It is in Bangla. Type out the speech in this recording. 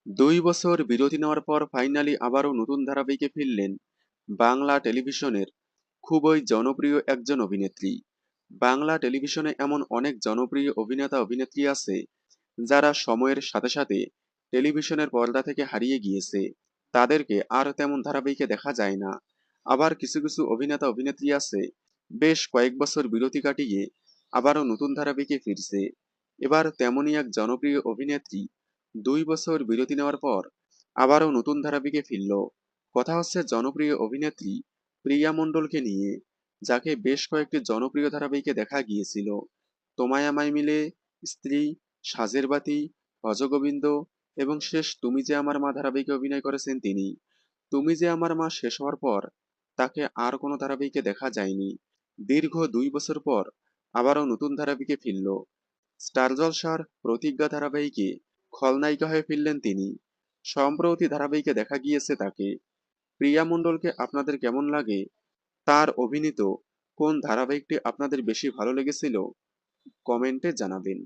২ বছর বিরতি নেওয়ার পর ফাইনালি আবারও নতুন ধারাবাহিকে ফিরলেন বাংলা টেলিভিশনের খুবই জনপ্রিয় একজন অভিনেত্রী। বাংলা টেলিভিশনে এমন অনেক জনপ্রিয় অভিনেতা অভিনেত্রী আছে যারা সময়ের সাথে সাথে টেলিভিশনের পর্দা থেকে হারিয়ে গিয়েছে। তাদেরকে আর তেমন ধারাবাহিকে দেখা যায় না। আবার কিছু কিছু অভিনেতা অভিনেত্রী আছে বেশ কয়েক বছর বিরতি কাটিয়ে আবারও নতুন ধারাবাহিকে ফিরছে। এবার তেমনই এক জনপ্রিয় অভিনেত্রী ২ বছর বিরতি নেওয়ার পর আবারও নতুন ধারাবাহিকে ফিরল। কথা হচ্ছে জনপ্রিয় অভিনেত্রী প্রিয়া মণ্ডলকে নিয়ে, যাকে বেশ কয়েকটি জনপ্রিয় ধারাবাহিকে দেখা গিয়েছিল। তোমায় আমায় মিলে, স্ত্রী, সাজের বাতি, ভজগোবিন্দ এবং শেষ তুমি যে আমার মা ধারাবাহিকে অভিনয় করেছেন তিনি। তুমি যে আমার মা শেষ হওয়ার পর তাকে আর কোনো ধারাবাহিকে দেখা যায়নি। দীর্ঘ ২ বছর পর আবারও নতুন ধারাবাহিকে ফিরল। স্টার জলসার প্রতিজ্ঞা ধারাবাহিকে খলনায়িকা হয়ে ফিরলেন তিনি। সম্প্রতি ধারাবাহিকে দেখা গিয়েছে তাকে। প্রিয়া মণ্ডলকে আপনাদের কেমন লাগে? তার অভিনীত কোন ধারাবাহিকটি আপনাদের বেশি ভালো লেগেছিল? কমেন্টে জানাবেন।